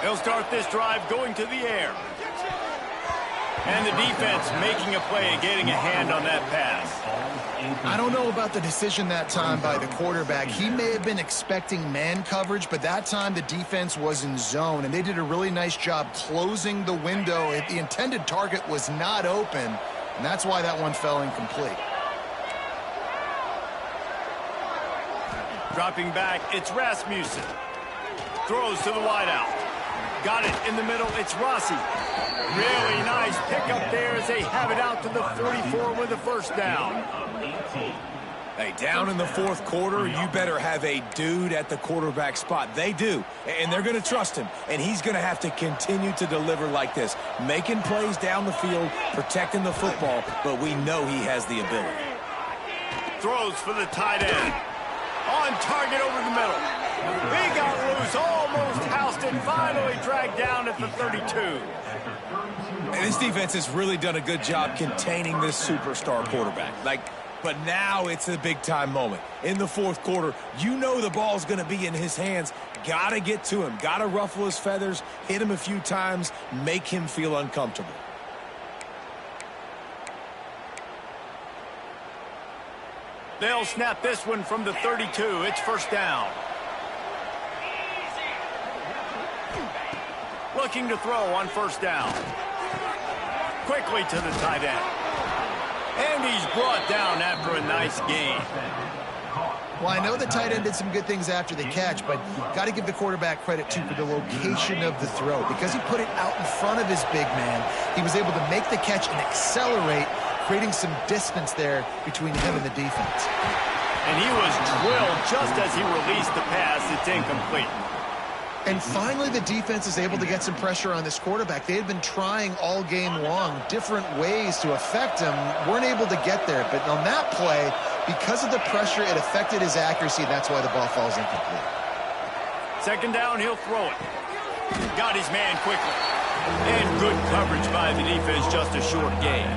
They'll start this drive going to the air. And the defense making a play and getting a hand on that pass. I don't know about the decision that time by the quarterback. He may have been expecting man coverage, but that time the defense was in zone, and they did a really nice job closing the window. The intended target was not open, and that's why that one fell incomplete. Dropping back, it's Rasmussen. Throws to the wideout. Got it in the middle, it's Rossi. Really nice pickup there as they have it out to the 44 with the 1st down. Hey, down in the 4th quarter, you better have a dude at the quarterback spot. They do, and they're going to trust him, and he's going to have to continue to deliver like this, making plays down the field, protecting the football, but we know he has the ability. Throws for the tight end. On target over the middle. He got loose, almost housed it, finally dragged down at the 32. And this defense has really done a good job containing this superstar quarterback. But now it's a big-time moment. In the 4th quarter, you know the ball's going to be in his hands. Got to get to him. Got to ruffle his feathers, hit him a few times, make him feel uncomfortable. They'll snap this one from the 32. It's 1st down. Looking to throw on 1st down. Quickly to the tight end. And he's brought down after a nice gain. Well, I know the tight end did some good things after the catch, but got to give the quarterback credit, too, for the location of the throw. Because he put it out in front of his big man, he was able to make the catch and accelerate, creating some distance there between him and the defense. And he was drilled just as he released the pass. It's incomplete. And finally, the defense is able to get some pressure on this quarterback. They had been trying all game long different ways to affect him, weren't able to get there. But on that play, because of the pressure, it affected his accuracy. That's why the ball falls incomplete. 2nd down, he'll throw it. Got his man quickly. And good coverage by the defense, just a short gain.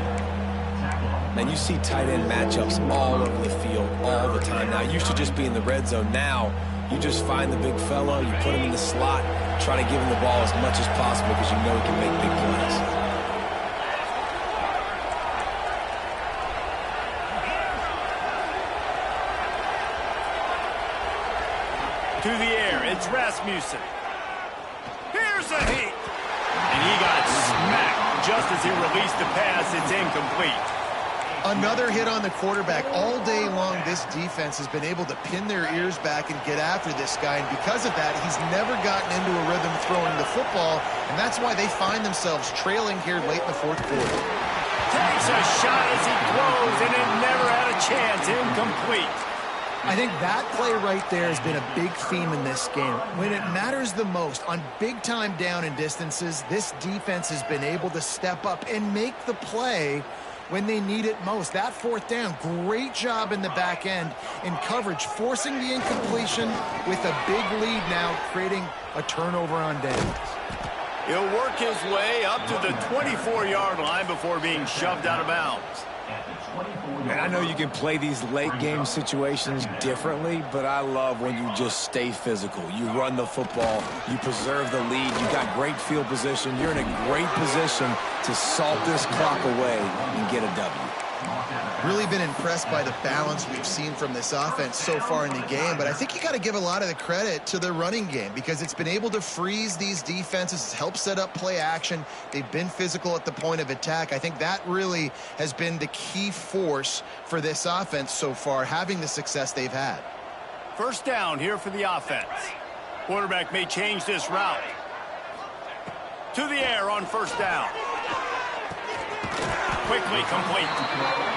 And you see tight end matchups all over the field all the time. Now, it used to just be in the red zone. Now, you just find the big fella, you put him in the slot, try to give him the ball as much as possible because you know he can make big plays. To the air, it's Rasmussen. Here's a heat. And he got smacked just as he released the pass. It's incomplete. Another hit on the quarterback. All day long, this defense has been able to pin their ears back and get after this guy, and because of that, he's never gotten into a rhythm throwing the football, and that's why they find themselves trailing here late in the fourth quarter. Takes a shot as he throws, and it never had a chance. Incomplete. I think that play right there has been a big theme in this game. When it matters the most, on big-time down and distances, this defense has been able to step up and make the play when they need it most. That fourth down, great job in the back end in coverage, forcing the incompletion with a big lead now, creating a turnover on downs. He'll work his way up to the 24-yard line before being shoved out of bounds. And I know you can play these late-game situations differently, but I love when you just stay physical. You run the football, you preserve the lead, you got great field position, you're in a great position to salt this clock away and get a W. Really been impressed by the balance we've seen from this offense so far in the game, but I think you got to give a lot of the credit to the running game because it's been able to freeze these defenses, help set up play action. They've been physical at the point of attack. I think that really has been the key force for this offense so far, having the success they've had. First down here for the offense. Quarterback may change this route. To the air on first down. Quickly complete.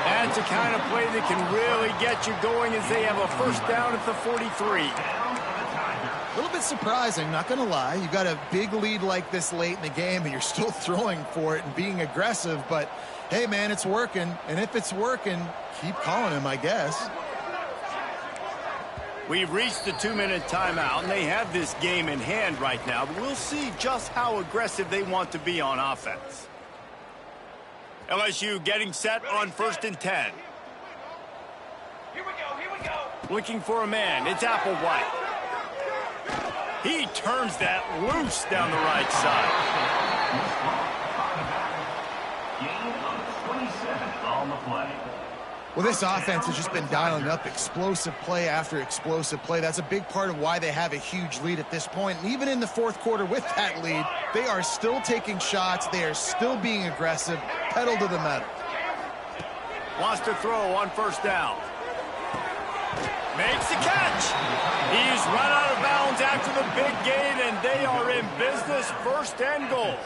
That's the kind of play that can really get you going as they have a first down at the 43. A little bit surprising, not going to lie. You got a big lead like this late in the game, and you're still throwing for it and being aggressive. But, hey, man, it's working. And if it's working, keep calling him, I guess. We've reached the 2-minute timeout, and they have this game in hand right now. But we'll see just how aggressive they want to be on offense. LSU getting set on 1st and 10. Here we go. Looking for a man. It's Applewhite. He turns that loose down the right side. Gain of 27 on the play. Well, this offense has just been dialing up explosive play after explosive play. That's a big part of why they have a huge lead at this point. And even in the fourth quarter with that lead, they are still taking shots. They are still being aggressive, pedal to the metal. Wants to throw on first down. Makes the catch. He's run out of bounds after the big gain, and they are in business, 1st and goal.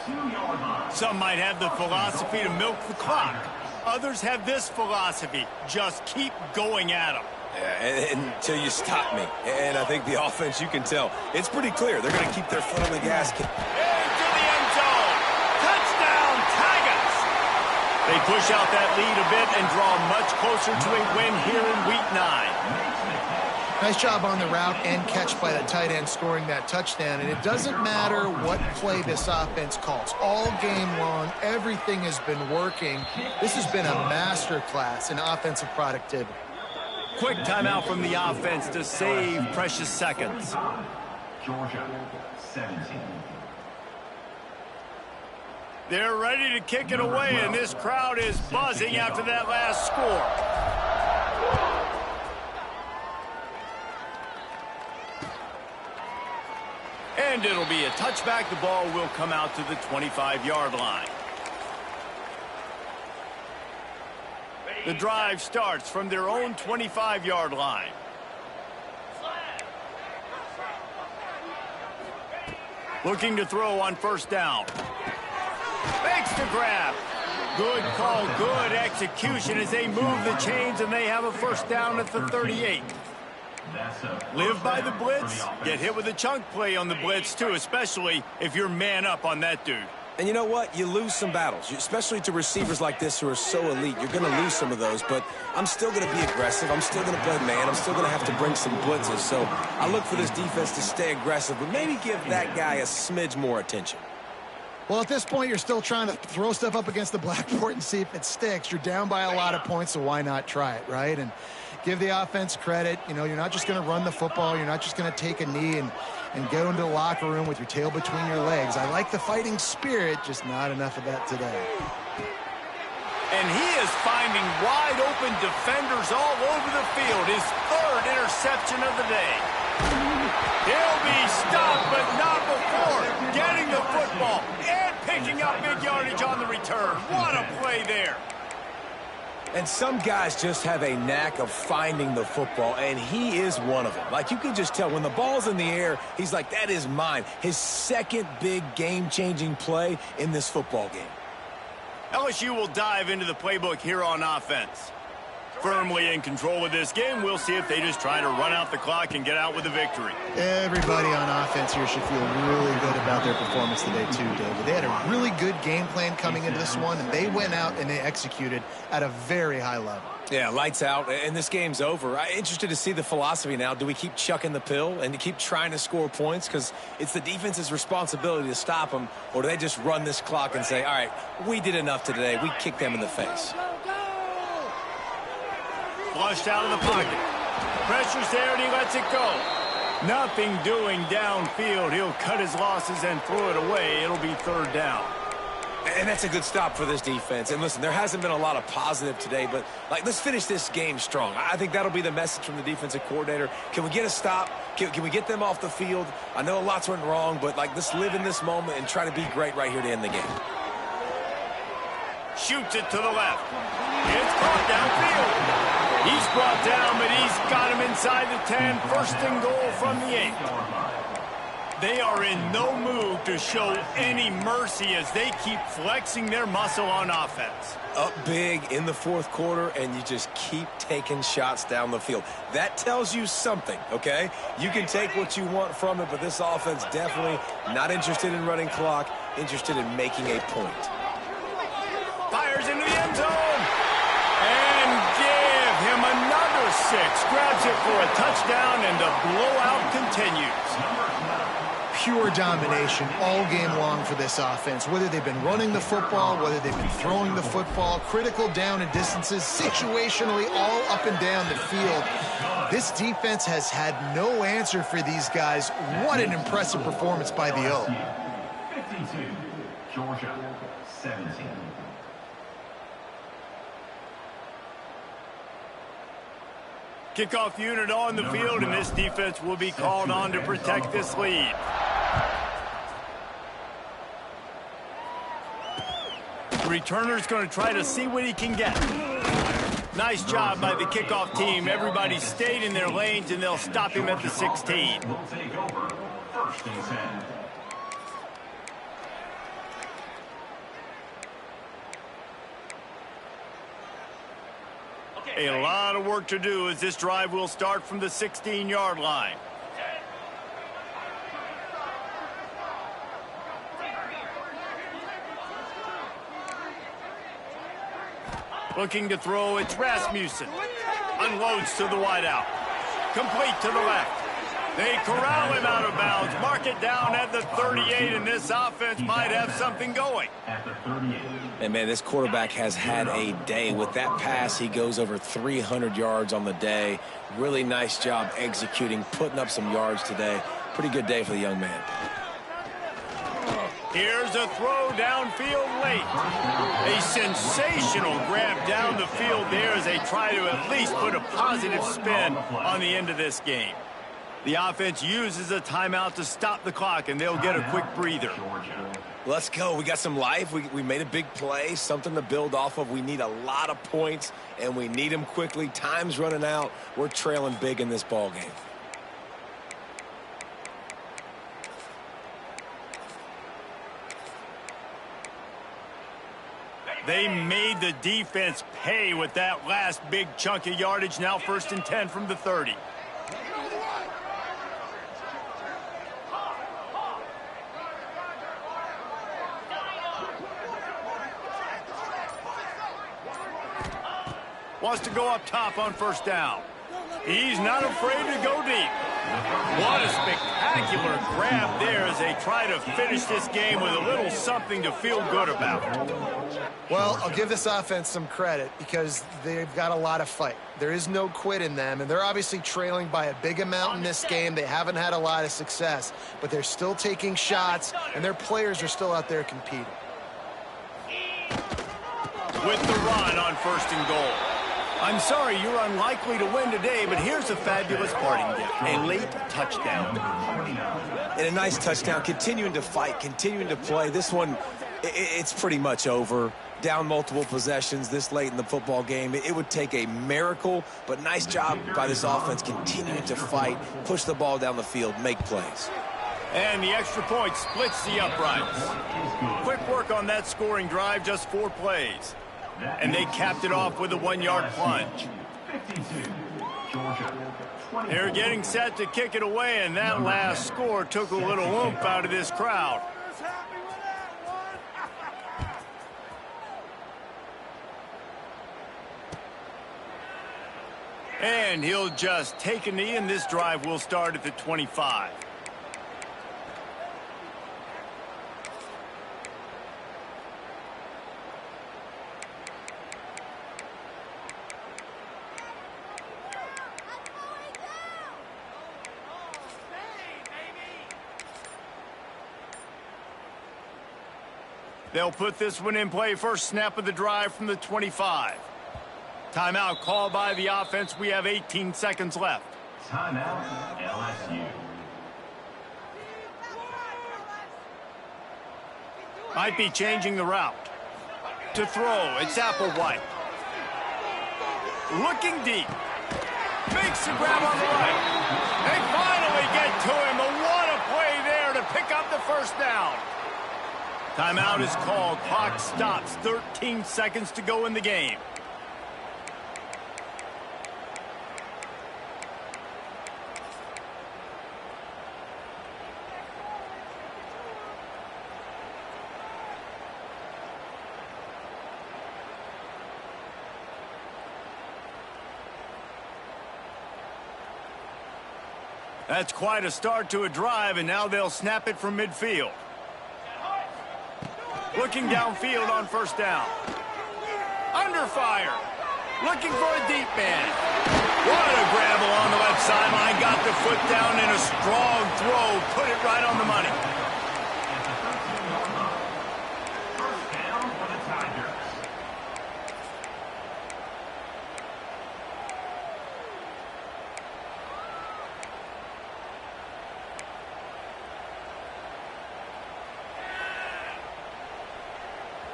Some might have the philosophy to milk the clock. Others have this philosophy, just keep going at them. Yeah, until you stop me. And I think the offense, you can tell, it's pretty clear. They're going to keep their foot on the gas. Into the end zone. Touchdown, Tigers. They push out that lead a bit and draw much closer to a win here in Week 9. Nice job on the route and catch by the tight end scoring that touchdown. And it doesn't matter what play this offense calls. All game long, everything has been working. This has been a masterclass in offensive productivity. Quick timeout from the offense to save precious seconds. Georgia, 17. They're ready to kick it away, and this crowd is buzzing after that last score. And it'll be a touchback. The ball will come out to the 25-yard line. The drive starts from their own 25-yard line. Looking to throw on first down. Makes the grab. Good call, good execution as they move the chains, and they have a first down at the 38. Live by the blitz, get hit with a chunk play on the blitz too, especially if you're man up on that dude. And you know what? You lose some battles, especially to receivers like this who are so elite. You're going to lose some of those, but I'm still going to be aggressive. I'm still going to play man. I'm still going to have to bring some blitzes. So I look for this defense to stay aggressive, but maybe give that guy a smidge more attention. Well, at this point, you're still trying to throw stuff up against the blackboard and see if it sticks. You're down by a lot of points, so why not try it, right? And give the offense credit. You know, you're not just going to run the football. You're not just going to take a knee and go into the locker room with your tail between your legs. I like the fighting spirit, just not enough of that today. And he is finding wide open defenders all over the field. His 3rd interception of the day. He'll be stopped, but not before getting the football and picking up big yardage on the return. What a play there. And some guys just have a knack of finding the football, and he is one of them. Like, you can just tell when the ball's in the air, he's like, that is mine. His second big game-changing play in this football game. LSU will dive into the playbook here on offense. Firmly in control of this game. We'll see if they just try to run out the clock and get out with a victory. Everybody on offense here should feel really good about their performance today too, David. They had a really good game plan coming into this one, and they went out and they executed at a very high level. Yeah, lights out, and this game's over. I'm interested to see the philosophy now. Do we keep chucking the pill and keep trying to score points? Because it's the defense's responsibility to stop them, or do they just run this clock and say, all right, we did enough today. We kicked them in the face. Flushed out of the pocket. Pressure's there, and he lets it go. Nothing doing downfield. He'll cut his losses and throw it away. It'll be third down. And that's a good stop for this defense. And listen, there hasn't been a lot of positive today, but let's finish this game strong. I think that'll be the message from the defensive coordinator. Can we get a stop? Can we get them off the field? I know lots went wrong, but let's live in this moment and try to be great right here to end the game. Shoots it to the left. It's caught downfield. He's brought down, but he's got him inside the 10. First and goal from the 8. They are in no mood to show any mercy as they keep flexing their muscle on offense. Up big in the fourth quarter, and you just keep taking shots down the field. That tells you something, okay? You can take what you want from it, but this offense definitely not interested in running clock, interested in making a point. Fires into the end zone. And give him another 6. Grabs it for a touchdown, and the blowout continues. Pure domination all game long for this offense. Whether they've been running the football, whether they've been throwing the football, critical down and distances, situationally all up and down the field. This defense has had no answer for these guys. What an impressive performance by the O. 52, Georgia, 17. Kickoff unit on the field, and this defense will be called on to protect this lead. The returner's going to try to see what he can get. Nice job by the kickoff team. Everybody stayed in their lanes, and they'll stop him at the 16. Will take over, first and 10. A lot of work to do as this drive will start from the 16-yard line. Looking to throw, it's Rasmussen. Unloads to the wideout. Complete to the left. They corral him out of bounds. Mark it down at the 38, and this offense might have something going. At the 38. And, man, this quarterback has had a day. With that pass, he goes over 300 yards on the day. Really nice job executing, putting up some yards today. Pretty good day for the young man. Here's a throw downfield late. A sensational grab down the field there as they try to at least put a positive spin on the end of this game. The offense uses a timeout to stop the clock, and they'll get a quick breather. Let's go. We got some life. We made a big play, something to build off of. We need a lot of points, and we need them quickly. Time's running out. We're trailing big in this ball game. They made the defense pay with that last big chunk of yardage. Now first and 10 from the 30. Wants to go up top on first down. He's not afraid to go deep. What a spectacular grab there as they try to finish this game with a little something to feel good about. Well, I'll give this offense some credit because they've got a lot of fight. There is no quit in them, and they're obviously trailing by a big amount in this game. They haven't had a lot of success, but they're still taking shots, and their players are still out there competing. With the run on first and goal. I'm sorry, you're unlikely to win today, but here's a fabulous parting gift. A late touchdown. And a nice touchdown, continuing to fight, continuing to play. This one, it's pretty much over. down multiple possessions this late in the football game. It would take a miracle, but nice job by this offense continuing to fight, push the ball down the field, make plays. And the extra point splits the uprights. Quick work on that scoring drive, just 4 plays. And they capped it off with a 1-yard plunge. They're getting set to kick it away, and that last score took a little oomph out of this crowd. And he'll just take a knee, and this drive will start at the 25. They'll put this one in play. First snap of the drive from the 25. Timeout called by the offense. We have 18 seconds left. Timeout, LSU. Might be changing the route. To throw, it's Applewhite. Looking deep. Makes the grab on the right. They finally get to him. But what a play there to pick up the first down. Timeout is called. Clock stops. 13 seconds to go in the game. That's quite a start to a drive, and now they'll snap it from midfield. Looking downfield on first down. Under fire. Looking for a deep man. What a grab along the left sideline. Got the foot down in a strong throw. Put it right on the money. First down for the Tigers.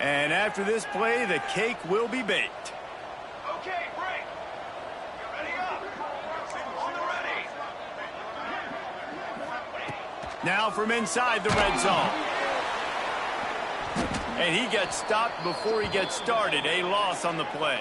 And after this play, the cake will be baked. Okay, break. Get ready up. On the ready. Now from inside the red zone. And he gets stopped before he gets started. A loss on the play.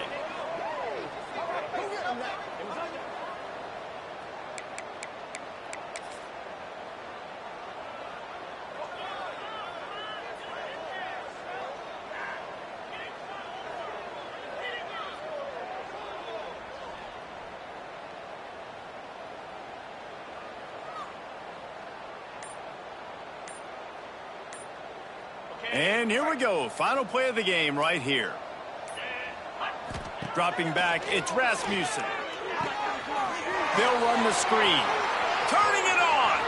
And here we go. Final play of the game right here. Dropping back, it's Rasmussen. They'll run the screen. Turning it on.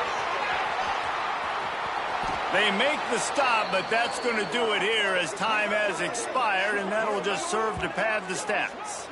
They make the stop, but that's going to do it here as time has expired, and that'll just serve to pad the stats.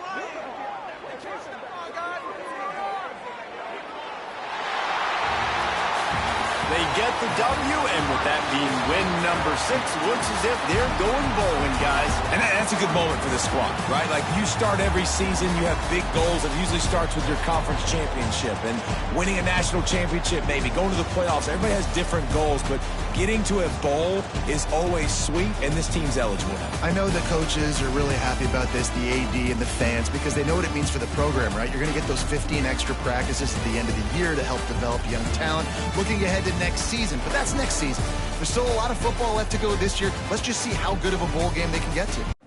They get the W, and with that being win number 6, looks as if they're going bowling, guys. And that's a good moment for this squad, right? Like, you start every season, you have big goals. It usually starts with your conference championship and winning a national championship, maybe going to the playoffs. Everybody has different goals, but getting to a bowl is always sweet, and this team's eligible now. I know the coaches are really happy about this, the AD and the fans, because they know what it means for the program, right? You're going to get those 15 extra practices at the end of the year to help develop young talent. Looking ahead to next season, but that's next season. There's still a lot of football left to go this year. Let's just see how good of a bowl game they can get to.